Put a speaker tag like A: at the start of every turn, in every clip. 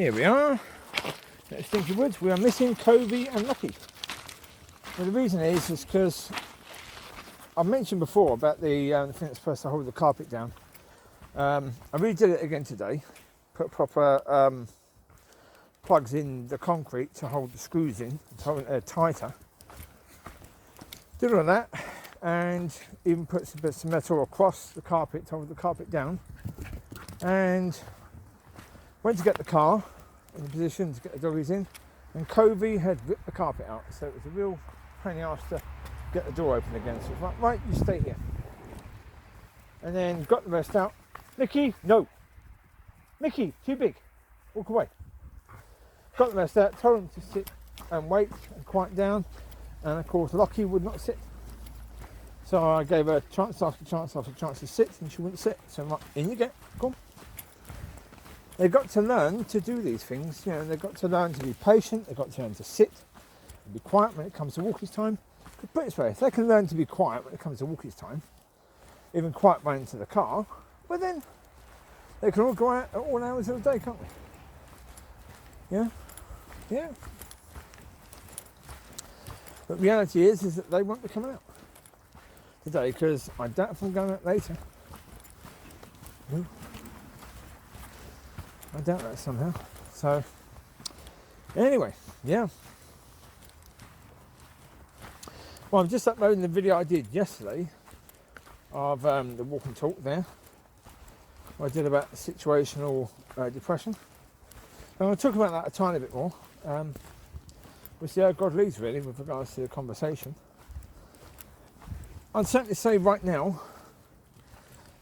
A: Here we are at Stinky Woods. We are missing Covie and Locki. Well, the reason is because I mentioned before about the thing that's supposed to hold the carpet down. I redid it again today. Put proper plugs in the concrete to hold the screws in, to hold it tighter. Did all that, and even put some metal across the carpet to hold the carpet down. And went to get the car in position to get the doggies in, and Covie had ripped the carpet out, so it was a real pain in the arse to get the door open again. So it's like, right, you stay here. And then got the rest out. Micky, no. Micky, too big. Walk away. Got the rest out, told him to sit and wait and quiet down, and of course Locki would not sit. So I gave her chance after chance after chance to sit, and she wouldn't sit. So I'm like, in you get, come on. They've got to learn to do these things, you know, they've got to learn to be patient, they've got to learn to sit and be quiet when it comes to walkies time. But put it this way, if they can learn to be quiet when it comes to walkies time, even quiet running to the car, well then they can all go out at all hours of the day, can't we? Yeah? Yeah. But reality is that they won't be coming out today, because I doubt if I'm going out later. Ooh. I doubt that somehow. So, anyway, yeah. Well, I'm just uploading the video I did yesterday of the walk and talk there. I did about situational depression. And I'll talk about that a tiny bit more. We'll see how God leads, really, with regards to the conversation. I'd certainly say right now,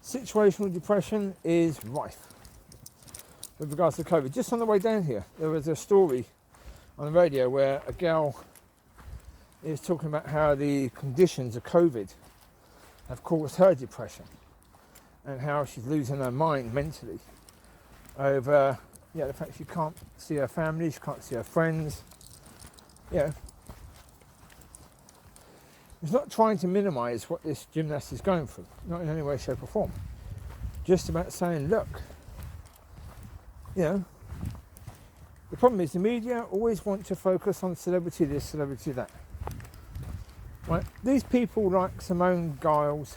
A: situational depression is rife with regards to COVID. Just on the way down here, there was a story on the radio where a girl is talking about how the conditions of COVID have caused her depression, and how she's losing her mind mentally over the fact she can't see her family, she can't see her friends. It's not trying to minimise what this gymnast is going through, not in any way, shape or form. Just about saying, look, the problem is the media always want to focus on celebrity this, celebrity that. Right? These people like Simone Giles,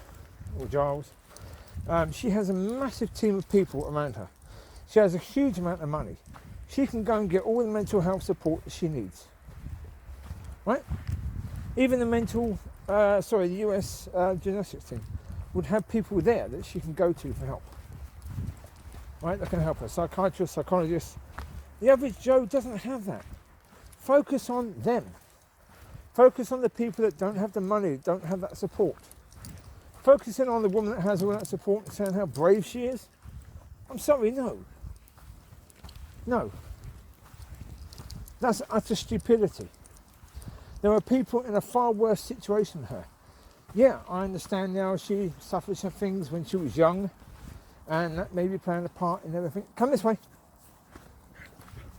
A: she has a massive team of people around her. She has a huge amount of money. She can go and get all the mental health support that she needs. Right? Even the US gymnastics team would have people there that she can go to for help. Right, that can help her. Psychiatrists, psychologists. The average Joe doesn't have that. Focus on them. Focus on the people that don't have the money, don't have that support. Focusing on the woman that has all that support and saying how brave she is. I'm sorry, no. No. That's utter stupidity. There are people in a far worse situation than her. Yeah, I understand now she suffered some things when she was young, and that may be playing a part in everything. Come this way.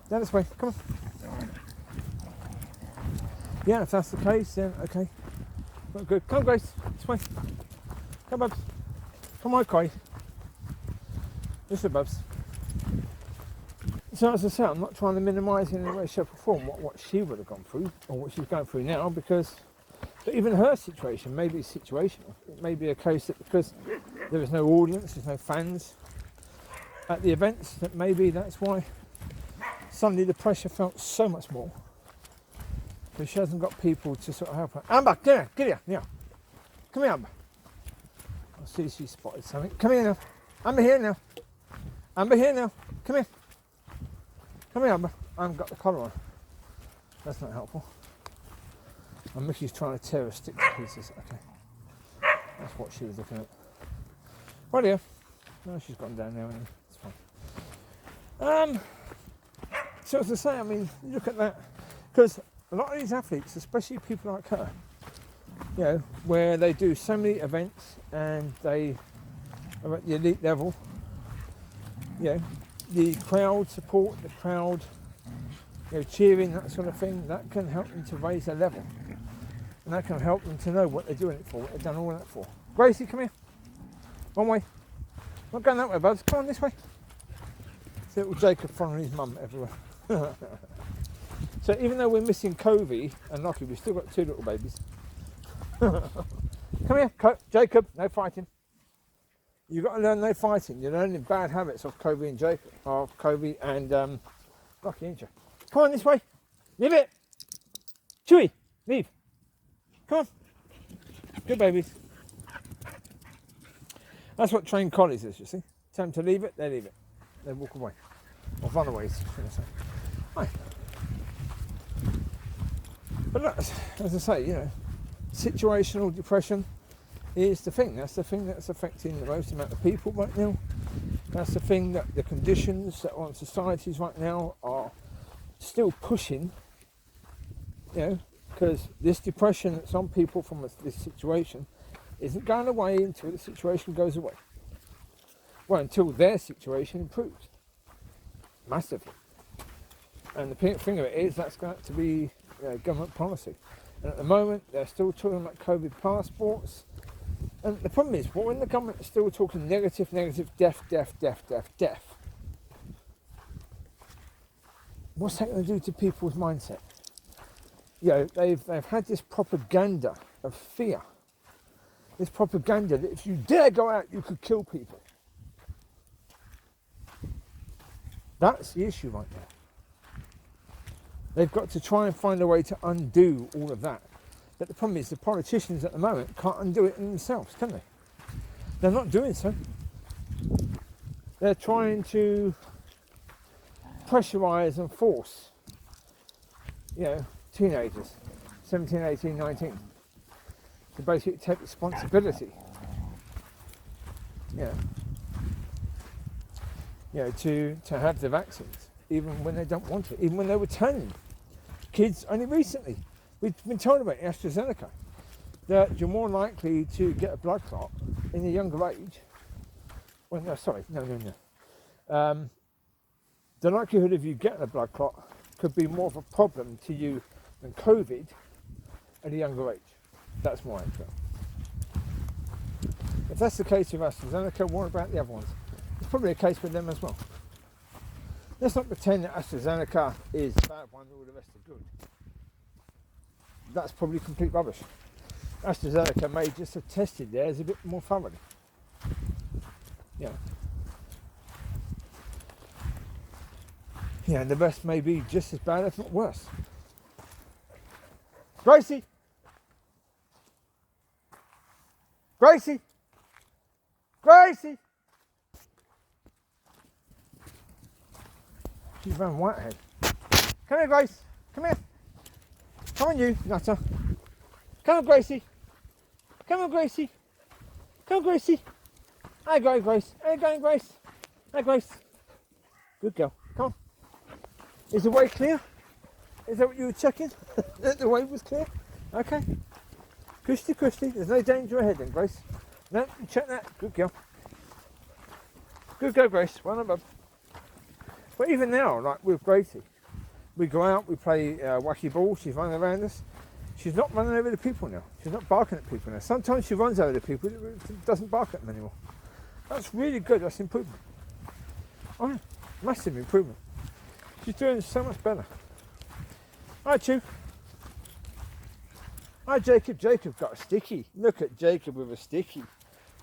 A: Down this way. Come on. Yeah, if that's the case, then okay. Well, good. Come, Grace. This way. Come, Bubs. Come on, Koi. This way, Bubs. So as I say, I'm not trying to minimise in any way, shape or form what she would have gone through, or what she's going through now, because even her situation may be situational. It may be a case that because there is no audience, there's no fans at the events, that maybe that's why suddenly the pressure felt so much more. Because she hasn't got people to sort of help her. Amber, get here, now. Come here, Amber. I see she spotted something. Come here now. Amber here now. Amber here now. Come here. Come here, Amber. I haven't got the collar on. That's not helpful. And Micky's trying to tear a stick to pieces. Okay. That's what she was looking at. Right here. No, she's gone down now. It's fine. So as I say, I mean, look at that. Because a lot of these athletes, especially people like her, where they do so many events and they are at the elite level, the crowd support, the crowd cheering, that sort of thing, that can help them to raise their level. And that can help them to know what they're doing it for, what they've done all that for. Gracie, come here. One way. Not going that way, buds. Come on, this way. It's little Jacob following his mum everywhere. So even though we're missing Covie and Locki, we've still got 2 little babies. Come here, Jacob, no fighting. You've got to learn no fighting. You're learning bad habits of Covie and Jacob, of Covie and Locki, ain't you? Come on, this way. Leave it. Chewie, leave. Come on. Good babies. That's what trained collies is, you see. Tell them to leave it, they leave it. They walk away. Or run away, should I say. Right. But look, as I say, you know, situational depression is the thing. That's the thing that's affecting the most amount of people right now. That's the thing that the conditions that are on societies right now are still pushing, you know, because this depression that's on people from this situation isn't going away until the situation goes away. Well, until their situation improves massively. And the thing of it is, that's going to be government policy. And at the moment, they're still talking about COVID passports. And the problem is, when the government is still talking negative, death, what's that going to do to people's mindset? You know, they've had this propaganda of fear. This propaganda that if you dare go out, you could kill people. That's the issue right now. They've got to try and find a way to undo all of that. But the problem is the politicians at the moment can't undo it themselves, can they? They're not doing so. They're trying to pressurise and force, you know, teenagers, 17, 18, 19, to basically take responsibility. To have the vaccines, even when they don't want it, even when they were telling kids only recently. We've been told about AstraZeneca, that you're more likely to get a blood clot in a younger age. Well, no. The likelihood of you getting a blood clot could be more of a problem to you than COVID at a younger age. That's my answer. If that's the case with AstraZeneca, what about the other ones? It's probably a case with them as well. Let's not pretend that AstraZeneca is a bad one and all the rest are good. That's probably complete rubbish. AstraZeneca may just have tested theirs a bit more thoroughly. Yeah. Yeah, and the rest may be just as bad, if not worse. Gracie! Gracie! Gracie! She's run Whitehead. Come here, Grace. Come here. Come on, you nutter. Come on, Gracie. Come on, Gracie. Come on, Gracie. How you going, Grace? How you going, Grace? Hi, Grace. Good girl. Come on. Is the way clear? Is that what you were checking? That the way was clear? Okay. Christy. There's no danger ahead then, Grace. No, check that. Good girl. Good girl, Grace. Well done, bub. But even now, like with Gracie, we go out, we play wacky ball, she's running around us. She's not running over the people now. She's not barking at people now. Sometimes she runs over the people, doesn't bark at them anymore. That's really good, that's improvement. Oh, massive improvement. She's doing so much better. Hi, Chew. Hi, Jacob. Jacob got a sticky. Look at Jacob with a sticky.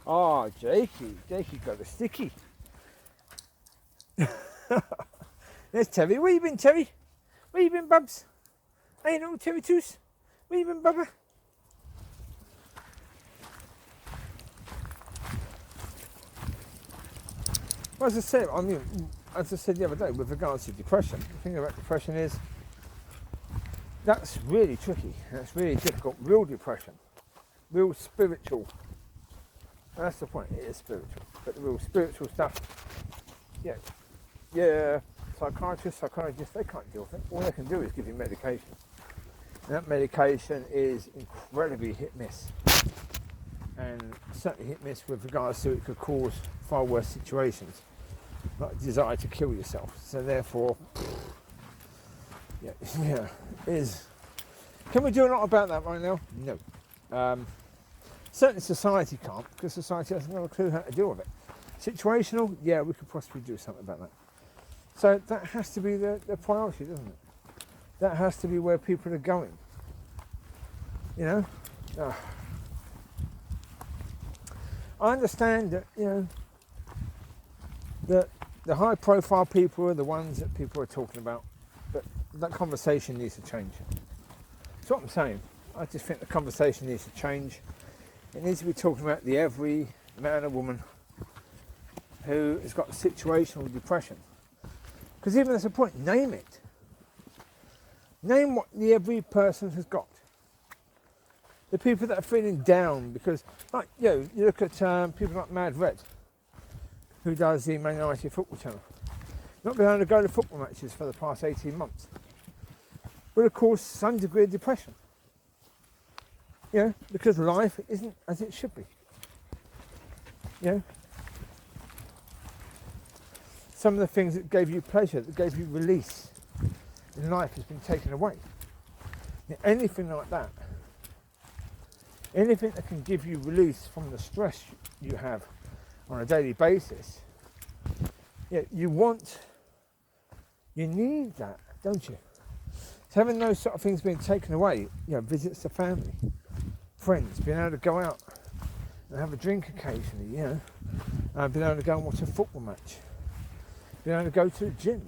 A: Oh, Jakey got a sticky. There's Teri. Where you been, Teri? Where you been, Bubs? Hey, little Teri Toos. Where you been, Bubba? Well, as I said the other day, with regards to depression, the thing about depression is that's really tricky. That's really difficult. Real depression, real spiritual. That's the point. It is spiritual, but the real spiritual stuff. Yeah. Psychiatrists, psychologists, they can't deal with it. All they can do is give you medication. And that medication is incredibly hit-miss. And certainly hit-miss with regards to it could cause far worse situations, like a desire to kill yourself. So therefore, Can we do a lot about that right now? No. Certainly society can't, because society hasn't got a clue how to deal with it. Situational, yeah, we could possibly do something about that. So that has to be the priority, doesn't it? That has to be where people are going. You know? I understand that, you know, that the high profile people are the ones that people are talking about, but that conversation needs to change. That's what I'm saying. I just think the conversation needs to change. It needs to be talking about the every man or woman who has got situational depression. Because even there's a point, name it. Name what the every person has got. The people that are feeling down because, like, you look at people like Mad Red, who does the Man United football channel. Not been able to go to football matches for the past 18 months. Will have caused some degree of depression. You know, because life isn't as it should be. You know? Some of the things that gave you pleasure, that gave you release in life has been taken away. Now, anything like that, anything that can give you release from the stress you have on a daily basis, yeah, you need that, don't you? So having those sort of things being taken away, you know, visits to family, friends, being able to go out and have a drink occasionally, you know, being able to go and watch a football match, being able to go to the gym,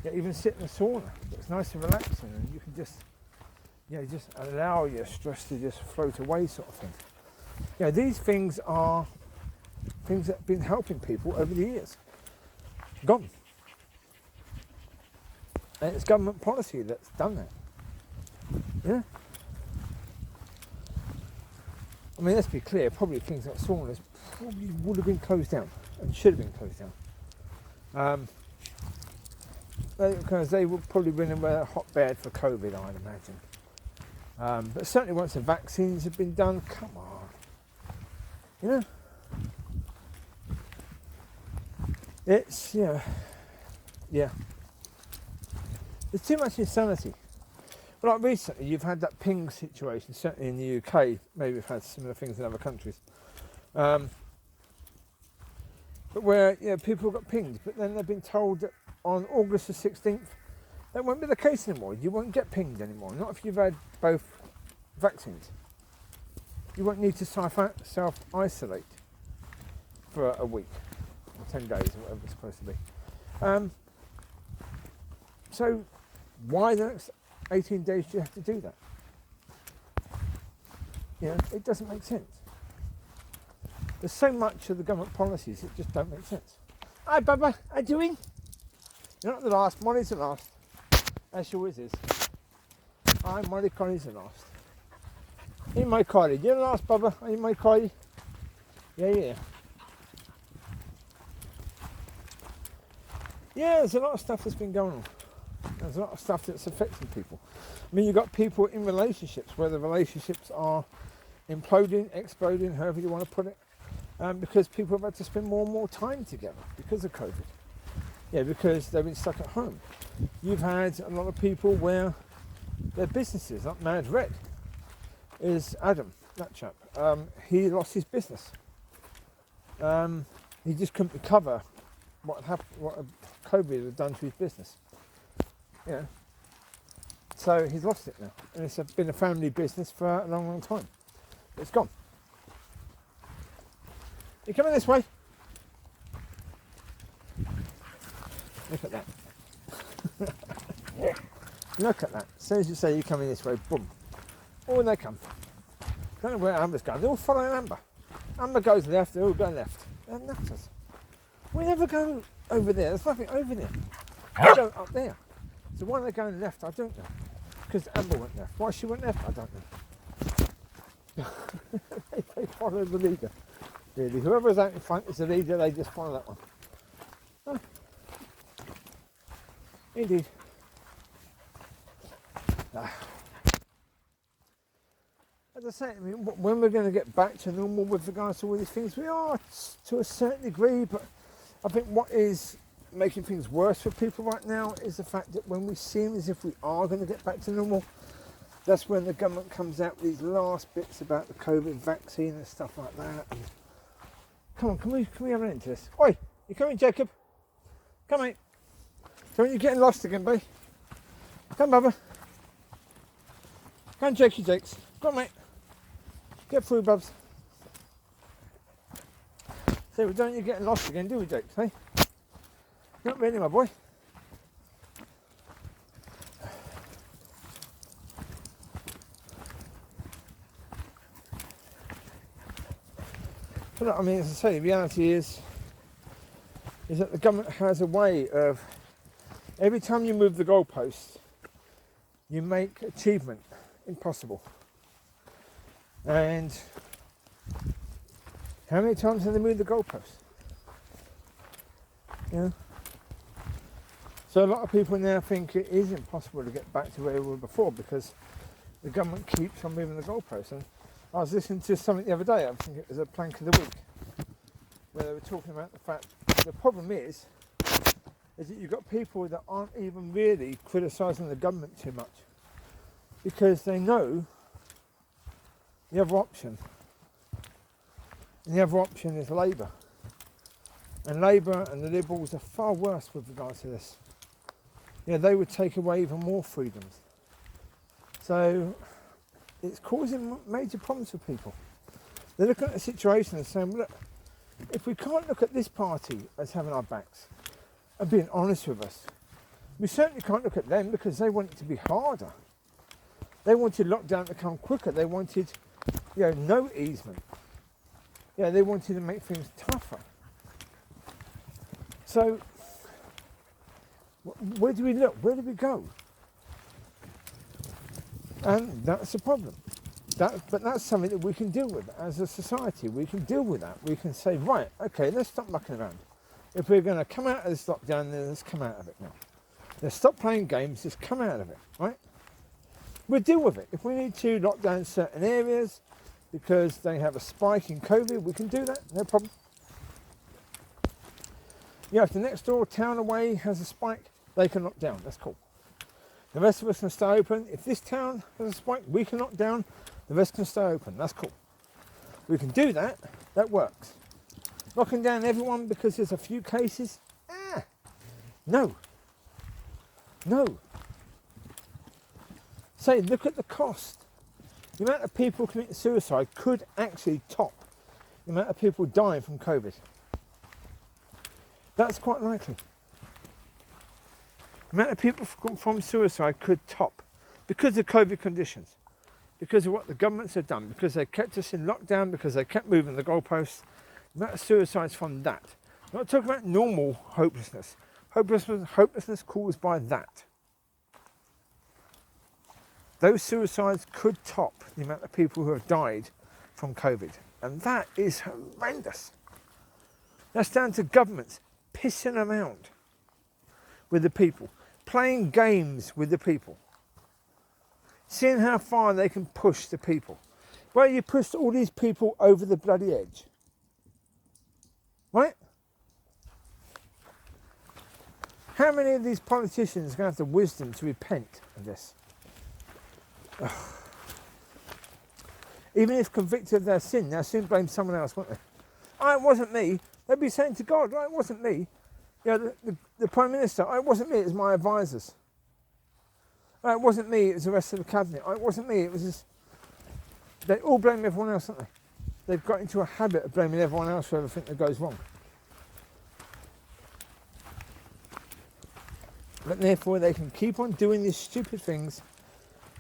A: yeah, even sit in a sauna. It's nice and relaxing, and you can just, you know, just allow your stress to just float away, sort of thing. You know, these things are things that have been helping people over the years. Gone. And it's government policy that's done that. Yeah. I mean, let's be clear, probably things like saunas probably would have been closed down and should have been closed down. Because they would probably been a hotbed for COVID, I'd imagine. But certainly once the vaccines have been done, come on. You know? It's, yeah. There's too much insanity. But like recently, you've had that ping situation, certainly in the UK. Maybe we've had similar things in other countries. But where, you know, people got pinged, but then they've been told that on August the 16th, that won't be the case anymore. You won't get pinged anymore, not if you've had both vaccines. You won't need to self-isolate for a week, or 10 days, or whatever it's supposed to be. So why the next 18 days do you have to do that? You know, it doesn't make sense. There's so much of the government policies that just don't make sense. Hi Bubba, how you doing? You're not the last, Mollie's the last. As she always is. I'm Mollie, Collie's the last. Hey my Collie, you're the last Bubba, are you my Collie? Yeah. Yeah, there's a lot of stuff that's been going on. There's a lot of stuff that's affecting people. I mean, you've got people in relationships where the relationships are imploding, exploding, however you want to put it, because people have had to spend more and more time together because of COVID. Yeah, because they've been stuck at home. You've had a lot of people where their businesses, like Mad Red, is Adam, that chap. He lost his business. He just couldn't recover what COVID had done to his business. Yeah. So he's lost it now. And it's been a family business for a long, long time. It's gone. You coming this way? Look at that. Look at that. As soon as you say you're coming this way, boom. Oh, they come. Don't know where Amber's going. They're all following Amber. Amber goes left, they all go left. They're nutters. We never go over there. There's nothing over there. We go up there. So why are they going left? I don't know. Because Amber went left. Why she went left? I don't know. They follow the leader. Really. Whoever's out in front is the leader, they just follow that one. Oh. Indeed. As I say, I mean, when we're going to get back to normal with regards to all these things, we are to a certain degree, but I think what is making things worse for people right now is the fact that when we seem as if we are going to get back to normal, that's when the government comes out with these last bits about the COVID vaccine and stuff like that. And come on, can we have an end to this? Oi, you coming, Jacob? Come on. Don't you getting lost again, babe? Come, Bubba. Go and Jakey Jakes. Go on, mate. Get through, Bubs. So, don't you getting lost again, do we, Jakes, hey? Not really, my boy. But I mean, as I say, the reality is that the government has a way of, every time you move the goalpost, you make achievement impossible. And how many times have they moved the goalpost? You know? So a lot of people now think it is impossible to get back to where we were before because the government keeps on moving the goalposts. And I was listening to something the other day, I think it was a plank of the week, where they were talking about the fact the problem is that you've got people that aren't even really criticising the government too much because they know the other option. And the other option is Labour. And Labour and the Liberals are far worse with regards to this. You know, they would take away even more freedoms. So it's causing major problems for people. They're looking at the situation and saying, look, if we can't look at this party as having our backs and being honest with us, we certainly can't look at them because they want it to be harder. They wanted lockdown to come quicker. They wanted, you know, no easement. Yeah, they wanted to make things tougher. So, where do we look? Where do we go? And that's the problem. But that's something that we can deal with as a society. We can deal with that. We can say, right, okay, let's stop mucking around. If we're going to come out of this lockdown, then let's come out of it now. Let's stop playing games, just come out of it, right? We'll deal with it. If we need to lock down certain areas because they have a spike in Covie, we can do that, no problem. Yeah, if the next door town away has a spike, they can lock down, that's cool. The rest of us can stay open. If this town has a spike, we can lock down, the rest can stay open, that's cool. We can do that, that works. Locking down everyone because there's a few cases, no. Say, look at the cost. The amount of people committing suicide could actually top the amount of people dying from COVID. That's quite likely. The amount of people from suicide could top because of COVID conditions, because of what the governments have done, because they kept us in lockdown, because they kept moving the goalposts. The amount of suicides from that. I'm not talking about normal hopelessness. Hopelessness caused by that. Those suicides could top the amount of people who have died from COVID. And that is horrendous. That's down to governments pissing around with the people, playing games with the people, seeing how far they can push the people. Well, you pushed all these people over the bloody edge. Right? How many of these politicians are going to have the wisdom to repent of this? Ugh. Even if convicted of their sin, they'll soon blame someone else, won't they? Oh, it wasn't me. They'll be saying to God, oh, it wasn't me. You know, the Prime Minister, oh, it wasn't me, it was my advisors. Oh, it wasn't me, it was the rest of the cabinet. Oh, it wasn't me, it was just... They all blame everyone else, don't they? They've got into a habit of blaming everyone else for everything that goes wrong. But therefore they can keep on doing these stupid things,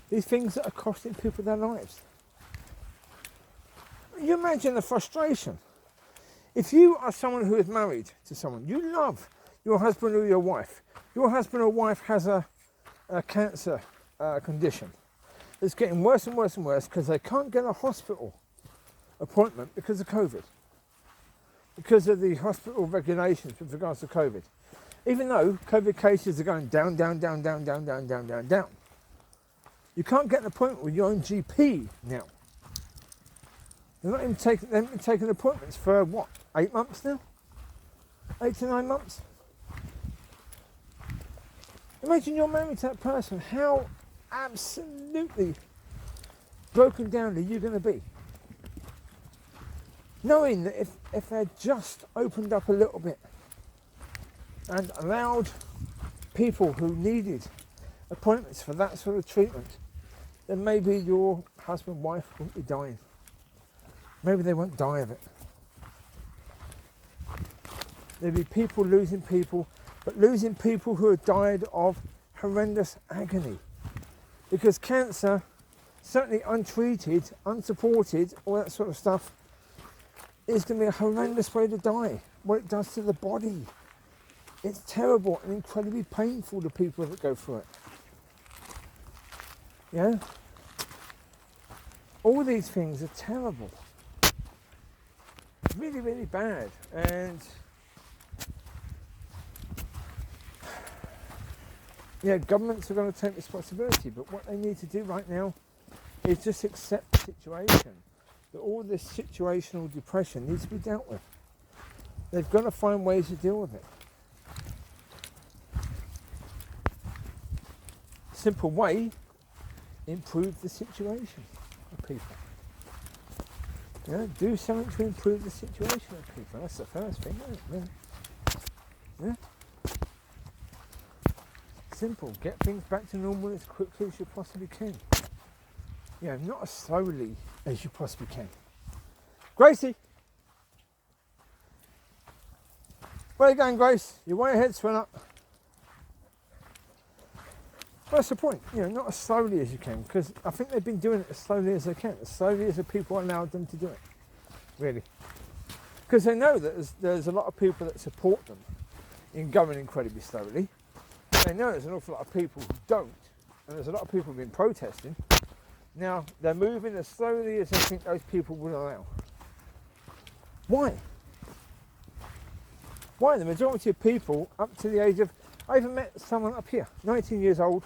A: these things that are costing people their lives. You imagine the frustration. If you are someone who is married to someone, you love your husband or your wife or wife has a cancer condition. It's getting worse and worse and worse because they can't get a hospital appointment because of COVID, because of the hospital regulations with regards to COVID. Even though COVID cases are going down. You can't get an appointment with your own GP now. They're not even taking appointments for what, 8 months now? 8 to 9 months? Imagine you're married to that person. How absolutely broken down are you going to be? Knowing that if they're just opened up a little bit and allowed people who needed appointments for that sort of treatment, then maybe your husband, wife won't be dying. Maybe they won't die of it. There'll be people losing people, but losing people who have died of horrendous agony. Because cancer, certainly untreated, unsupported, all that sort of stuff, is going to be a horrendous way to die. What it does to the body. It's terrible and incredibly painful to people that go through it. Yeah? All these things are terrible. Really, really bad. And yeah, governments are going to take responsibility, but what they need to do right now is just accept the situation. That all this situational depression needs to be dealt with. They've got to find ways to deal with it. Simple way, improve the situation of people. Yeah, do something to improve the situation of people. That's the first thing, isn't it? Yeah. Simple. Get things back to normal as quickly as you possibly can. Yeah, not as slowly as you possibly can. Gracie! Where are you going, Grace? Your way ahead's went up. What's the point? You know, not as slowly as you can, because I think they've been doing it as slowly as they can, as slowly as the people allowed them to do it. Really. Because they know that there's a lot of people that support them in going incredibly slowly. They know there's an awful lot of people who don't, and there's a lot of people who've been protesting. Now, they're moving as slowly as they think those people will allow. Why? Why? The majority of people up to the age of... I even met someone up here, 19 years old,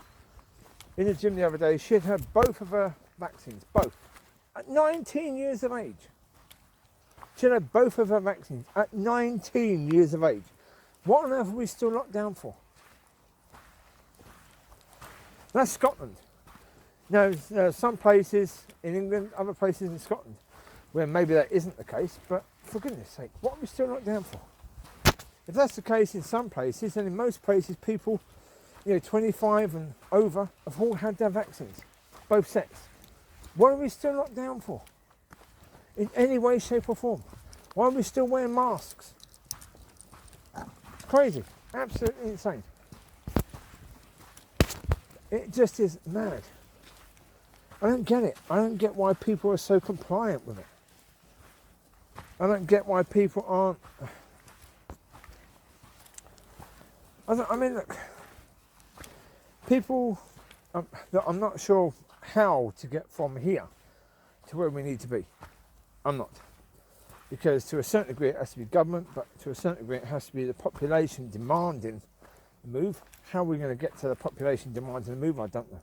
A: in the gym the other day. She had had both of her vaccines, both. At 19 years of age. She had both of her vaccines at 19 years of age. What on earth are we still locked down for? That's Scotland. Now, there are some places in England, other places in Scotland, where maybe that isn't the case, but for goodness sake, what are we still locked down for? If that's the case in some places, then in most places people, 25 and over, have all had their vaccines, both sets. What are we still locked down for? In any way, shape or form? Why are we still wearing masks? It's crazy, absolutely insane. It just is mad. I don't get it. I don't get why people are so compliant with it. I don't get why people aren't... I mean, look, people, I'm not sure how to get from here to where we need to be. I'm not. Because to a certain degree it has to be government, but to a certain degree it has to be the population demanding the move. How are we going to get to the population demanding the move? I don't know.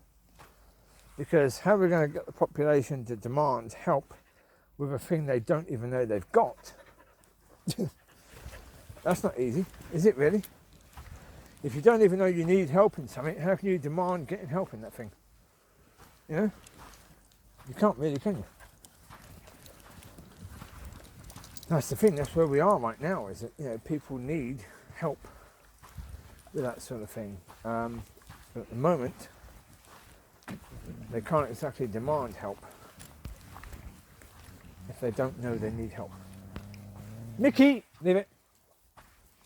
A: Because how are we going to get the population to demand help with a thing they don't even know they've got? That's not easy, is it really? If you don't even know you need help in something, how can you demand getting help in that thing? You know? You can't really, can you? That's the thing, that's where we are right now, is that, people need help with that sort of thing. But at the moment, they can't exactly demand help if they don't know they need help. Micky, leave it.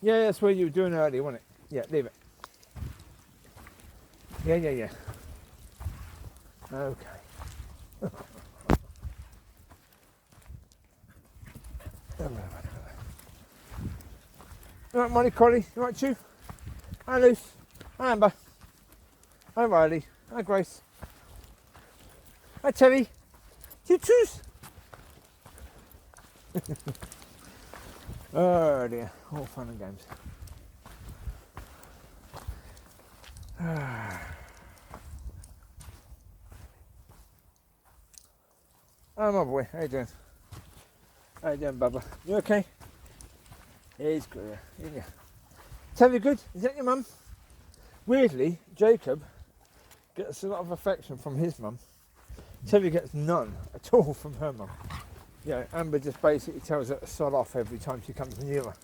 A: Yeah, that's what you were doing earlier, wasn't it? Yeah, leave it. Yeah. Okay. Alright, Mollie, Collie, you right, Chew? Hi, Luce. Hi, Amber. Hi, Riley. Hi, Grace. Hi, Teri. Choo-choos. Oh, dear. All fun and games. Oh, my boy. How you doing? How you doing, Bubba? You okay? Yeah, he's good. Yeah. Teri, good? Is that your mum? Weirdly, Jacob gets a lot of affection from his mum. Teri gets none at all from her mum. Amber just basically tells her to sod off every time she comes near her.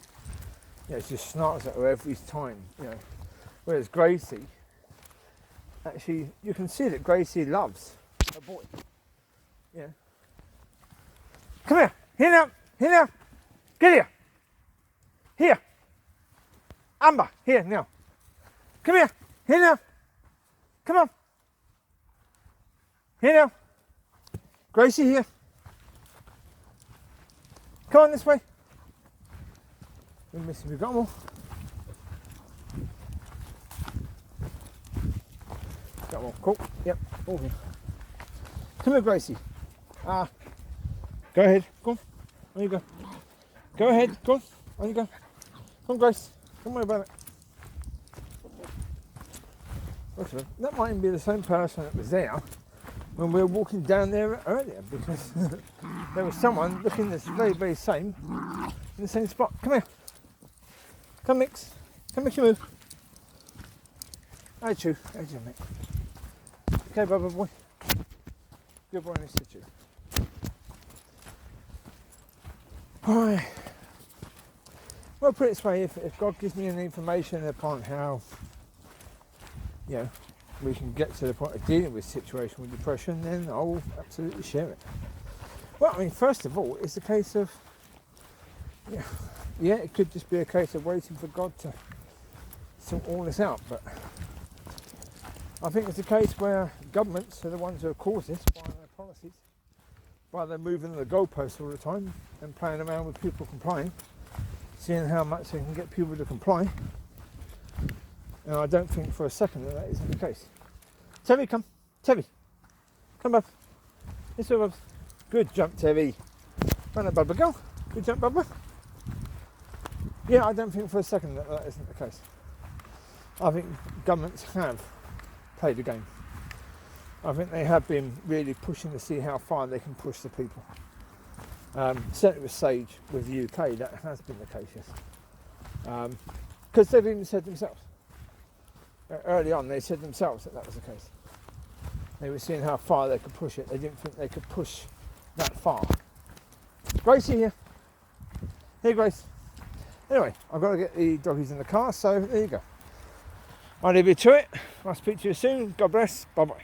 A: She just snarls at her every time. Whereas Gracie, actually, you can see that Gracie loves her boy. Yeah. Come here. Here now. Here now. Get here. Here. Amber. Here now. Come here. Here now. Come on. Here now. Gracie here. Come on this way. We're missing. We've got them all. Got them all. Cool. Yep. All here. Come here, Gracie. Go ahead. Go on. On you go. Go ahead. Go on. On you go. Come on, Grace. Don't worry about it. Okay. That might even be the same person that was there when we were walking down there earlier, because there was someone looking this very, very same in the same spot. Come here. Come, Mix. Come, make you move. Hi, Chew. How you doing, mate? Okay, Bubba boy. Good boy, Mr. Chew. Alright. Well, put it this way, if God gives me any information upon how, you know, we can get to the point of dealing with a situation with depression, then I'll absolutely share it. Well, I mean, first of all, it's a case of, yeah, it could just be a case of waiting for God to sort all this out, but I think it's a case where governments are the ones who have caused this by their policies, by their moving the goalposts all the time and playing around with people complying, seeing how much they can get people to comply. And I don't think for a second that isn't the case. Teri, come. Teri. Come up. This way, Bubs. Good jump, Teri. Run it, Bubba. Go. Good jump, Bubba. Yeah, I don't think for a second that isn't the case. I think governments have played the game. I think they have been really pushing to see how far they can push the people. Certainly with Sage, with the UK, that has been the case, yes. Because they've even said themselves. Early on, they said themselves that was the case. They were seeing how far they could push it. They didn't think they could push that far. Gracie here. Here, Grace. Anyway, I've got to get the doggies in the car, so there you go. I'll leave you to it. I'll speak to you soon. God bless. Bye-bye.